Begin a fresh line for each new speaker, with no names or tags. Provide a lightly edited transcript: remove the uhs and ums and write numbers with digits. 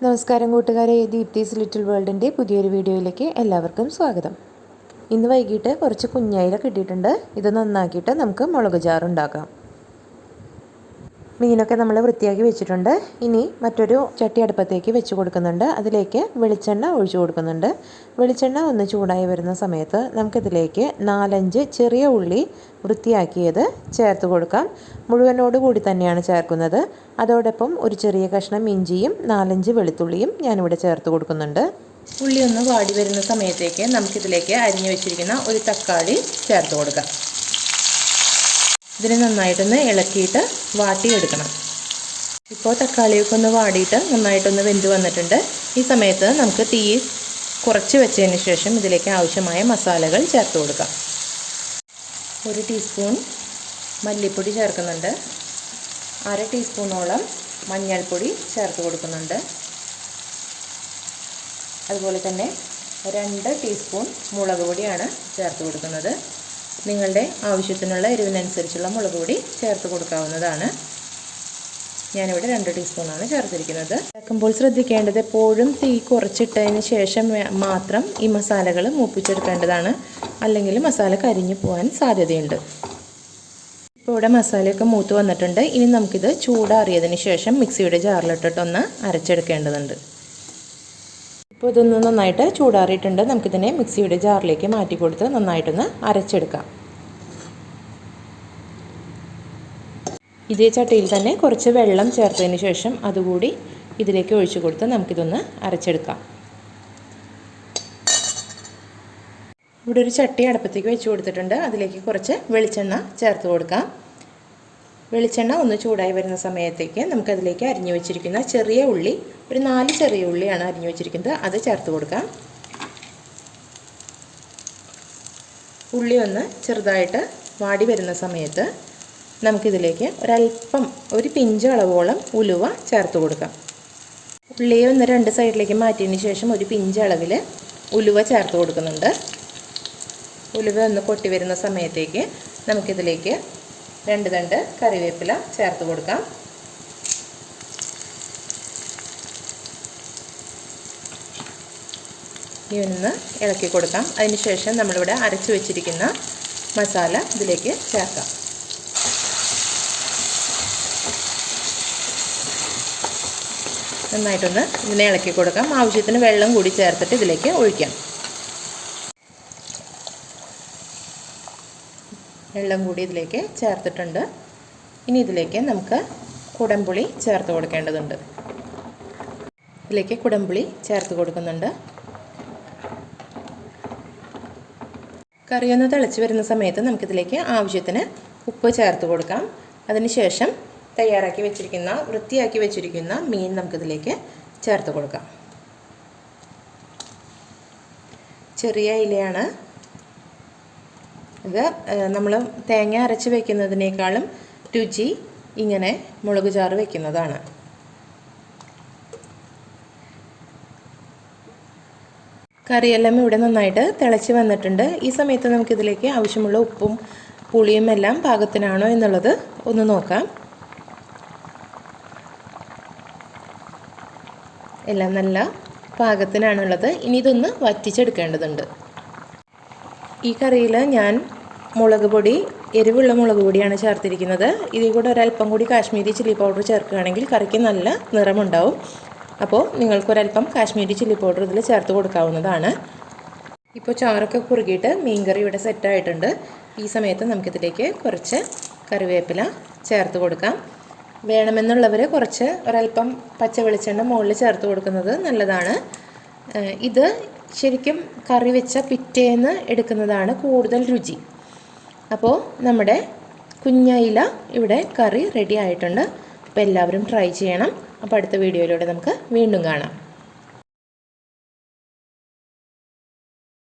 നമസ്കാരം കൂട്ടുകാരെ, ദീപ്തീസ് ലിറ്റിൽ വേൾഡിൻ്റെ പുതിയൊരു വീഡിയോയിലേക്ക് എല്ലാവർക്കും സ്വാഗതം. ഇന്ന് വൈകിട്ട് കുറച്ച് കുഞ്ഞയില കിട്ടിയിട്ടുണ്ട്. ഇത് നന്നാക്കിയിട്ട് നമുക്ക് മുളക് ചാറുണ്ടാക്കാം. മീനൊക്കെ നമ്മൾ വൃത്തിയാക്കി വെച്ചിട്ടുണ്ട്. ഇനി മറ്റൊരു ചട്ടി അടുപ്പത്തേക്ക് വെച്ച് കൊടുക്കുന്നുണ്ട്. അതിലേക്ക് വെളിച്ചെണ്ണ ഒഴിച്ചു കൊടുക്കുന്നുണ്ട്. വെളിച്ചെണ്ണ ഒന്ന് ചൂടായി വരുന്ന സമയത്ത് നമുക്കിതിലേക്ക് 4-5 ചെറിയ ഉള്ളി വൃത്തിയാക്കിയത് ചേർത്ത് കൊടുക്കാം. മുഴുവനോട് കൂടി തന്നെയാണ് ചേർക്കുന്നത്. അതോടൊപ്പം ഒരു ചെറിയ കഷ്ണം ഇഞ്ചിയും 4-5 വെളുത്തുള്ളിയും ഞാനിവിടെ ചേർത്ത് കൊടുക്കുന്നുണ്ട്. ഉള്ളി ഒന്ന് വാടി വരുന്ന സമയത്തേക്ക് നമുക്കിതിലേക്ക് അരിഞ്ഞു വെച്ചിരിക്കുന്ന ഒരു തക്കാളി ചേർത്ത് കൊടുക്കാം. ഇതിനെ നന്നായിട്ടൊന്ന് ഇളക്കിയിട്ട് വാട്ടിയെടുക്കണം. ഇപ്പോൾ തക്കാളിയൊക്കെ ഒന്ന് വാടിയിട്ട് നന്നായിട്ടൊന്ന് വെന്ത് വന്നിട്ടുണ്ട്. ഈ സമയത്ത് നമുക്ക് തീ കുറച്ച് വെച്ചതിന് ശേഷം ഇതിലേക്ക് ആവശ്യമായ മസാലകൾ ചേർത്ത് കൊടുക്കാം. 1 ടീസ്പൂൺ മല്ലിപ്പൊടി ചേർക്കുന്നുണ്ട്. 1/2 ടീസ്പൂണോളം മഞ്ഞൾപ്പൊടി ചേർത്ത് കൊടുക്കുന്നുണ്ട്. അതുപോലെ തന്നെ 2 ടീസ്പൂൺ മുളക് പൊടിയാണ് ചേർത്ത് കൊടുക്കുന്നത്. നിങ്ങളുടെ ആവശ്യത്തിനുള്ള എരിവിനനുസരിച്ചുള്ള മുളക് പൊടി ചേർത്ത് കൊടുക്കാവുന്നതാണ്. ഞാനിവിടെ 2 ടീസ്പൂണാണ് ചേർത്തിരിക്കുന്നത്. ചേർക്കുമ്പോൾ ശ്രദ്ധിക്കേണ്ടത് എപ്പോഴും തീ കുറച്ചിട്ടതിന് ശേഷം മാത്രം ഈ മസാലകൾ മൂപ്പിച്ചെടുക്കേണ്ടതാണ്. അല്ലെങ്കിൽ മസാല കരിഞ്ഞു പോകാൻ സാധ്യതയുണ്ട്. ഇപ്പോൾ ഇവിടെ മസാലയൊക്കെ മൂത്ത് വന്നിട്ടുണ്ട്. ഇനി നമുക്കിത് ചൂടാറിയതിന് ശേഷം മിക്സിയുടെ ജാറിലിട്ടിട്ടൊന്ന് അരച്ചെടുക്കേണ്ടതുണ്ട്. ഇപ്പോൾ ഇതൊന്ന് നന്നായിട്ട് ചൂടാറിയിട്ടുണ്ട്. നമുക്കിതിനെ മിക്സിയുടെ ജാറിലേക്ക് മാറ്റി കൊടുത്ത് നന്നായിട്ടൊന്ന് അരച്ചെടുക്കാം. ഇതേ ചട്ടിയിൽ തന്നെ കുറച്ച് വെള്ളം ചേർത്തതിന് ശേഷം അതുകൂടി ഇതിലേക്ക് ഒഴിച്ചു കൊടുത്ത് നമുക്കിതൊന്ന് അരച്ചെടുക്കാം. ഇവിടെ ഒരു ചട്ടി അടുപ്പത്തേക്ക് വെച്ച് കൊടുത്തിട്ടുണ്ട്. അതിലേക്ക് കുറച്ച് വെളിച്ചെണ്ണ ചേർത്ത് കൊടുക്കാം. വെളിച്ചെണ്ണ ഒന്ന് ചൂടായി വരുന്ന സമയത്തേക്ക് നമുക്കതിലേക്ക് അരിഞ്ഞു വെച്ചിരിക്കുന്ന ചെറിയ ഉള്ളി, ഒരു 4 ചെറിയ ഉള്ളിയാണ് അരിഞ്ഞു വെച്ചിരിക്കുന്നത്, അത് ചേർത്ത് കൊടുക്കാം. ഉള്ളി ഒന്ന് ചെറുതായിട്ട് വാടി വരുന്ന സമയത്ത് നമുക്കിതിലേക്ക് ഒരല്പം ഒരു പിഞ്ച് അളവോളം ഉലുവ ചേർത്ത് കൊടുക്കാം. ഉള്ളിയെ ഒന്ന് 2 സൈഡിലേക്ക് മാറ്റിയതിന് ശേഷം ഒരു പിഞ്ച് അളവിൽ ഉലുവ ചേർത്ത് കൊടുക്കുന്നുണ്ട്. ഉലുവ ഒന്ന് പൊട്ടി വരുന്ന സമയത്തേക്ക് നമുക്കിതിലേക്ക് 2 തണ്ട് കറിവേപ്പില ചേർത്ത് കൊടുക്കാം. ഇതൊന്ന് ഇളക്കി കൊടുക്കാം. അതിനുശേഷം നമ്മളിവിടെ അരച്ചു വെച്ചിരിക്കുന്ന മസാല ഇതിലേക്ക് ചേർക്കാം. നന്നായിട്ടൊന്ന് ഇതിനെ ഇളക്കി കൊടുക്കാം. ആവശ്യത്തിന് വെള്ളം കൂടി ചേർത്തിട്ട് ഇതിലേക്ക് ഒഴിക്കാം. വെള്ളം കൂടി ഇതിലേക്ക് ചേർത്തിട്ടുണ്ട്. ഇനി ഇതിലേക്ക് നമുക്ക് കുടംപുളി ചേർത്ത് കൊടുക്കേണ്ടതുണ്ട്. ഇതിലേക്ക് കുടംപുളി ചേർത്ത് കൊടുക്കുന്നുണ്ട്. കറിയൊന്ന് തിളച്ച് വരുന്ന സമയത്ത് നമുക്കിതിലേക്ക് ആവശ്യത്തിന് ഉപ്പ് ചേർത്ത് കൊടുക്കാം. അതിനുശേഷം വൃത്തിയാക്കി വെച്ചിരിക്കുന്ന മീൻ നമുക്കിതിലേക്ക് ചേർത്ത് കൊടുക്കാം. ചെറിയ ഇലയാണ് ഇത്. നമ്മൾ തേങ്ങ അരച്ച് വയ്ക്കുന്നതിനേക്കാളും രുചി ഇങ്ങനെ മുളക് ചാറ് വയ്ക്കുന്നതാണ്. കറിയെല്ലാം ഇവിടെ നന്നായിട്ട് തിളച്ച് വന്നിട്ടുണ്ട്. ഈ സമയത്ത് നമുക്കിതിലേക്ക് ആവശ്യമുള്ള ഉപ്പും പുളിയും എല്ലാം പാകത്തിനാണോ എന്നുള്ളത് ഒന്ന് നോക്കാം. എല്ലാം നല്ല പാകത്തിനാണുള്ളത്. ഇനി ഇതൊന്ന് വറ്റിച്ചെടുക്കേണ്ടതുണ്ട്. ഈ കറിയിൽ ഞാൻ മുളക് പൊടി, എരിവുള്ള മുളക് പൊടിയാണ് ചേർത്തിരിക്കുന്നത്. ഇതിൽ കൂടെ ഒരല്പം കൂടി കാശ്മീരി ചില്ലി പൗഡർ ചേർക്കുകയാണെങ്കിൽ കറിക്ക് നല്ല നിറമുണ്ടാവും. അപ്പോൾ നിങ്ങൾക്കൊരല്പം കാശ്മീരി ചില്ലി പൗഡർ ഇതിൽ ചേർത്ത് കൊടുക്കാവുന്നതാണ്. ഇപ്പോൾ ചാറൊക്കെ കുറുകിയിട്ട് മീൻകറി ഇവിടെ സെറ്റായിട്ടുണ്ട്. ഈ സമയത്ത് നമുക്കിതിലേക്ക് കുറച്ച് കറിവേപ്പില ചേർത്ത് കൊടുക്കാം. വേണമെന്നുള്ളവർ ഒരല്പം പച്ച വെളിച്ചെണ്ണ മുകളിൽ ചേർത്ത് കൊടുക്കുന്നത് നല്ലതാണ്. ഇത് ശരിക്കും കറി വെച്ച പിറ്റേന്ന് എടുക്കുന്നതാണ് കൂടുതൽ രുചി. അപ്പോൾ നമ്മുടെ കുഞ്ഞയില ഇവിടെ കറി റെഡി ആയിട്ടുണ്ട്. അപ്പോൾ എല്ലാവരും ട്രൈ ചെയ്യണം. അപ്പോൾ അടുത്ത വീഡിയോയിലൂടെ നമുക്ക് വീണ്ടും കാണാം.